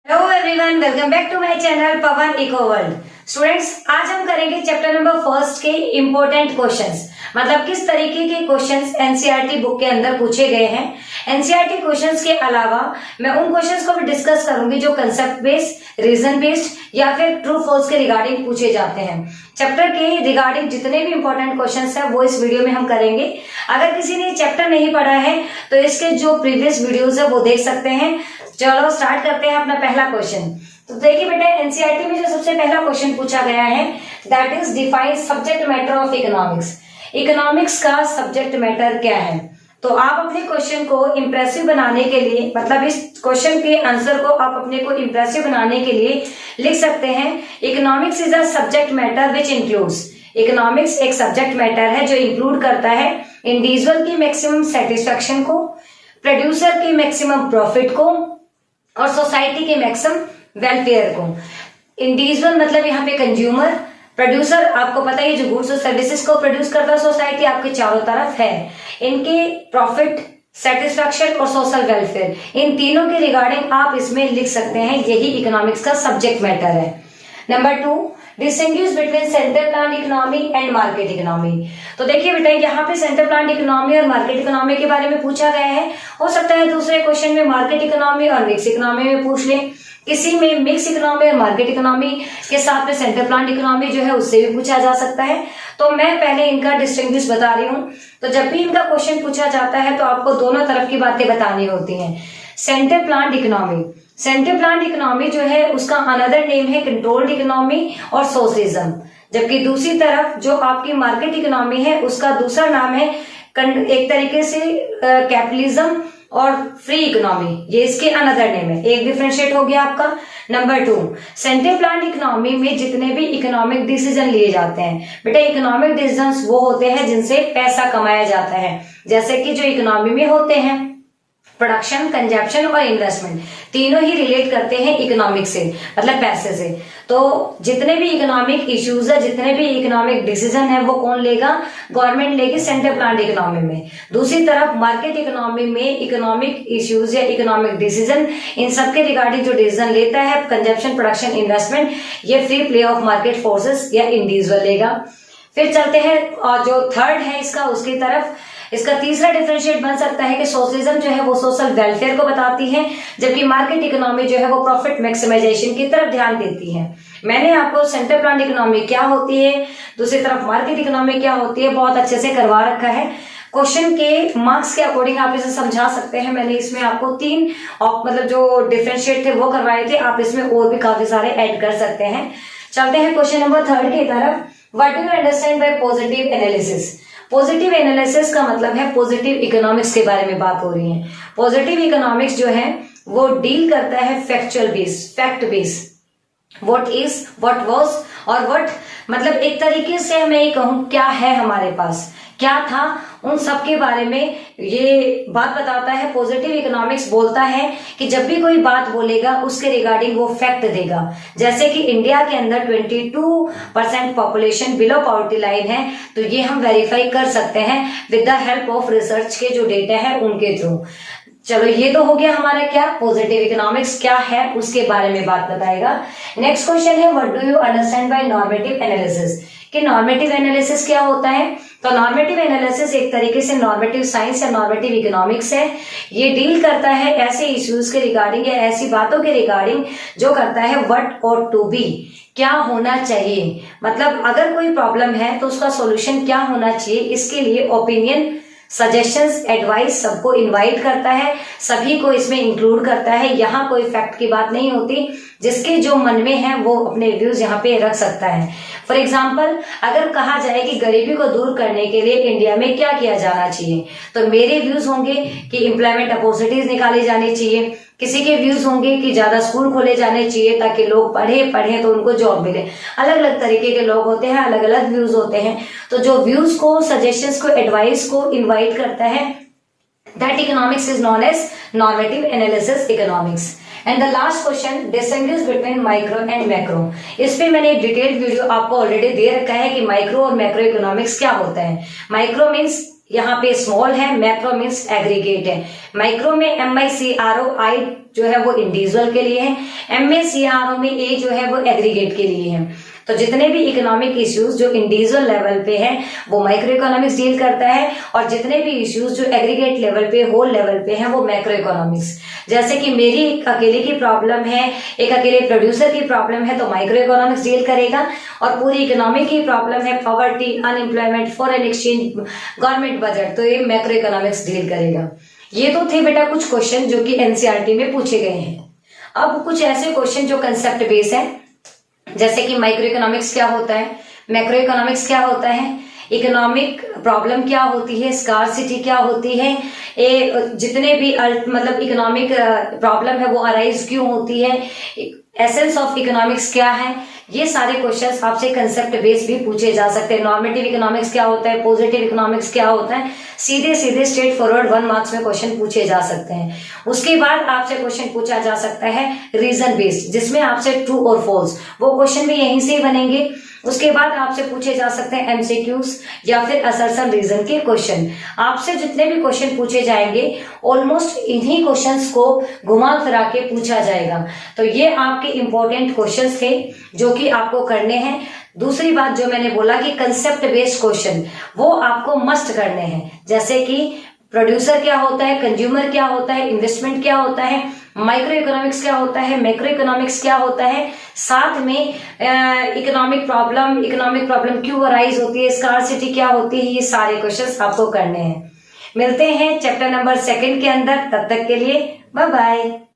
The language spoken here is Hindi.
Hello everyone, welcome back to my channel Pavan eco world. Students, आज हम करेंगे चैप्टर नंबर फर्स्ट के इम्पोर्टेंट क्वेश्चंस, मतलब किस तरीके के क्वेश्चंस एनसीईआरटी बुक के अंदर पूछे गए हैं। एनसीईआरटी क्वेश्चंस के अलावा मैं उन क्वेश्चंस को भी डिस्कस करूंगी जो कंसेप्ट बेस्ड, रीजन बेस्ड या फिर ट्रू फॉल्स के रिगार्डिंग पूछे जाते हैं। चैप्टर के रिगार्डिंग जितने भी इंपॉर्टेंट क्वेश्चंस हैं वो इस वीडियो में हम करेंगे। अगर किसी ने चैप्टर नहीं पढ़ा है तो इसके जो प्रीवियस वीडियोस है वो देख सकते हैं। चलो स्टार्ट करते हैं अपना पहला क्वेश्चन। तो देखिए बेटा, एनसीईआरटी में जो सबसे पहला क्वेश्चन पूछा गया है that is define subject matter of economics. Economics का सब्जेक्ट मैटर क्या है? तो आप अपने क्वेश्चन को इंप्रेसिव बनाने के लिए, मतलब इस क्वेश्चन के आंसर को आप अपने को इंप्रेसिव बनाने के लिए लिख सकते हैं, economics is a subject matter which includes. Economics एक सब्जेक्ट मैटर है जो इंक्लूड करता है इंडिविजुअल की मैक्सिमम सेटिस्फेक्शन को, प्रोड्यूसर की मैक्सिमम प्रॉफिट को और सोसाइटी के मैक्सिमम वेलफेयर को। इंडिविजुअल मतलब यहाँ पे कंज्यूमर, प्रोड्यूसर आपको पता है जो गुड्स और सर्विसेज को प्रोड्यूस करता है सोसाइटी आपके चारों तरफ है, इनके प्रॉफिट, सेटिस्फेक्शन और सोशल वेलफेयर, इन तीनों के रिगार्डिंग आप इसमें लिख सकते हैं। यही इकोनॉमिक्स का सब्जेक्ट मैटर है। Number 2, distinguish between centre plan economy and market economy. तो देखिए बेटा, यहाँ पे सेंटर प्लान इकोनॉमी और मार्केट इकोनॉमी के बारे में पूछा गया है। हो सकता है दूसरे क्वेश्चन में मार्केट इकोनॉमी और मिक्स इकोनॉमी में पूछ ले, किसी में मिक्स इकोनॉमी और मार्केट इकोनॉमी के साथ में सेंटर प्लान इकोनॉमी जो है उससे भी पूछा जा सकता है। तो मैं पहले इनका डिस्टिंग्विश बता रही हूँ। तो जब भी इनका क्वेश्चन पूछा जाता है तो आपको दोनों तरफ की बातें बतानी होती हैं। Centre plan economy, centre plan economy जो है उसका अनदर नेम है कंट्रोल्ड इकोनॉमी और सोशलिज्म, जबकि दूसरी तरफ जो आपकी मार्केट इकोनॉमी है उसका दूसरा नाम है एक तरीके से कैपिटलिज्म और फ्री इकोनॉमी, ये इसके अनदर नेम है। एक डिफरेंशिएट हो गया आपका। नंबर 2, सेंटर प्लान इकोनॉमी में जितने भी इकोनॉमिक डिसीजन लिए जाते हैं बेटा, इकोनॉमिक डिसीजंस वो होते हैं जिनसे पैसा कमाया जाता है, जैसे कि जो इकोनॉमी में होते हैं प्रोडक्शन, कंजप्शन और इन्वेस्टमेंट, तीनों ही रिलेट करते हैं इकोनॉमिक से, मतलब पैसे से। तो जितने भी इकोनॉमिक इश्यूज है, जितने भी इकोनॉमिक डिसीजन है वो कौन लेगा? गवर्नमेंट लेगी सेंटर प्लान इकोनॉमी में। दूसरी तरफ मार्केट इकोनॉमी में इकोनॉमिक इश्यूज या इकोनॉमिक डिसीजन, इन सबके रिगार्डिंग जो डिसीजन लेता है कंजप्शन, प्रोडक्शन, इन्वेस्टमेंट, ये free play of market forces या इंडिविजुअल लेगा। फिर चलते हैं और जो थर्ड है इसका उसकी तरफ। इसका तीसरा डिफरेंशिएट बन सकता है कि सोशलिज्म जो है वो सोशल वेलफेयर को बताती है, जबकि मार्केट इकोनॉमी जो है वो प्रॉफिट मैक्सिमाइजेशन की तरफ ध्यान देती है। मैंने आपको सेंटर प्लान इकोनॉमी क्या होती है, दूसरी तरफ मार्केट इकोनॉमी क्या होती है बहुत अच्छे से करवा रखा है। क्वेश्चन के मार्क्स के अकॉर्डिंग आप इसे समझा सकते हैं। मैंने इसमें आपको 3 मतलब जो डिफरेंशिएट थे वो करवाए थे, आप इसमें और भी काफी सारे ऐड कर सकते हैं। चलते हैं क्वेश्चन नंबर 3 की तरफ। What do you understand by positive analysis? Positive analysis का मतलब है पॉजिटिव इकोनॉमिक्स के बारे में बात हो रही है। पॉजिटिव इकोनॉमिक्स जो है वो डील करता है factual base, fact base, what is, what was और व्हाट, मतलब एक तरीके से मैं ये कहूं क्या है हमारे पास, क्या था, उन सब के बारे में ये बात बताता है। पॉजिटिव इकोनॉमिक्स बोलता है कि जब भी कोई बात बोलेगा उसके रिगार्डिंग वो फैक्ट देगा। जैसे कि इंडिया के अंदर 22% पॉपुलेशन बिलो पॉवर्टी लाइन है, तो ये हम वेरीफाई कर सकते हैं with the help of research के जो डेटा है उनके थ्रू। चलो ये तो हो गया हमारा क्या, पॉजिटिव इकोनॉमिक्स क्या है उसके बारे में बात बताएगा। नेक्स्ट क्वेश्चन है what do you understand by normative analysis, कि नॉर्मेटिव एनालिसिस क्या होता है? तो नॉर्मेटिव एनालिसिस एक तरीके से नॉर्मेटिव साइंस या नॉर्मेटिव इकोनॉमिक्स है। ये डील करता है ऐसे इश्यूज के रिगार्डिंग या ऐसी बातों के रिगार्डिंग जो करता है व्हाट और टू बी, क्या होना चाहिए, मतलब अगर कोई प्रॉब्लम है तो उसका सॉल्यूशन क्या होना चाहिए, इसके लिए ओपिनियन, सजेशंस, एडवाइस सबको इनवाइट करता है, सभी को इसमें इंक्लूड करता है। यहाँ कोई फैक्ट की बात नहीं होती, जिसके जो मन में है वो अपने व्यूज यहाँ पे रख सकता है। फॉर एग्जाम्पल, अगर कहा जाए कि गरीबी को दूर करने के लिए इंडिया में क्या किया जाना चाहिए, तो मेरे व्यूज होंगे कि एम्प्लॉयमेंट अपॉर्चुनिटीज निकाली जानी चाहिए, किसी के व्यूज होंगे कि ज्यादा स्कूल खोले जाने चाहिए ताकि लोग पढ़े तो उनको जॉब मिले। अलग अलग तरीके के लोग होते हैं, अलग अलग व्यूज होते हैं। तो जो व्यूज को, सजेशंस को, एडवाइस को इनवाइट करता है, that economics is known as normative analysis economics. And the last question, distinguish between micro and macro. इस पे मैंने एक डिटेल्ड वीडियो आपको ऑलरेडी दे रखा है कि माइक्रो और मैक्रो इकोनॉमिक्स क्या होता है। माइक्रो मीन्स यहाँ पे स्मॉल है, मैक्रो मीन्स एग्रीगेट है। माइक्रो में MICRO जो है वो इंडिविजुअल के लिए है, MACRO में A जो है वो एग्रीगेट के लिए है। तो जितने भी इकोनॉमिक इश्यूज जो इंडिविजुअल लेवल पे है वो माइक्रो इकोनॉमिक्स डील करता है, और जितने भी इश्यूज जो एग्रीगेट लेवल पे, होल लेवल पे हैं, वो मैक्रो इकोनॉमिक्स। जैसे कि मेरी एक अकेले की प्रॉब्लम है, एक अकेले प्रोड्यूसर की प्रॉब्लम है, तो माइक्रो इकोनॉमिक्स डील करेगा। और पूरी इकोनॉमी की प्रॉब्लम है, poverty, unemployment, foreign exchange, government budget, तो ये मैक्रो इकोनॉमिक्स डील करेगा। ये तो थे बेटा कुछ क्वेश्चन जो कि एनसीईआरटी में पूछे गए हैं। अब कुछ ऐसे क्वेश्चन जो कंसेप्ट बेस है, जैसे कि माइक्रो इकोनॉमिक्स क्या होता है, मैक्रो इकोनॉमिक्स क्या होता है, इकोनॉमिक प्रॉब्लम क्या होती है, स्कार्सिटी क्या होती है, जितने भी मतलब इकोनॉमिक प्रॉब्लम है वो अराइज क्यों होती है, एसेंस ऑफ इकोनॉमिक्स क्या है, ये सारे क्वेश्चंस आपसे कंसेप्ट बेस भी पूछे जा सकते हैं। नॉर्मेटिव इकोनॉमिक्स क्या होता है, पॉजिटिव इकोनॉमिक्स क्या होता है, सीधे सीधे स्ट्रेट फॉरवर्ड 1 मार्क्स में क्वेश्चन पूछे जा सकते हैं। उसके बाद आपसे क्वेश्चन पूछा जा सकता है रीजन बेस्ड, जिसमें आपसे ट्रू और फॉल्स, वो क्वेश्चन भी यहीं से ही बनेंगे। उसके बाद आपसे पूछे जा सकते हैं एमसीक्यूज या फिर असर्शन रीजन के क्वेश्चन। आपसे जितने भी क्वेश्चन पूछे जाएंगे ऑलमोस्ट इन्हीं क्वेश्चंस को घुमा फिरा के पूछा जाएगा। तो ये आपके इंपॉर्टेंट क्वेश्चंस थे जो कि आपको करने हैं। दूसरी बात जो मैंने बोला कि कंसेप्ट बेस्ड क्वेश्चन वो आपको मस्ट करने हैं, जैसे कि प्रोड्यूसर क्या होता है, कंज्यूमर क्या होता है, इन्वेस्टमेंट क्या होता है, माइक्रो इकोनॉमिक्स क्या होता है, मैक्रो इकोनॉमिक्स क्या होता है, साथ में इकोनॉमिक प्रॉब्लम क्यों अराइज होती है, स्कार्सिटी क्या होती है, ये सारे क्वेश्चंस आपको करने हैं। मिलते हैं चैप्टर नंबर 2 के अंदर, तब तक के लिए बाय बाय।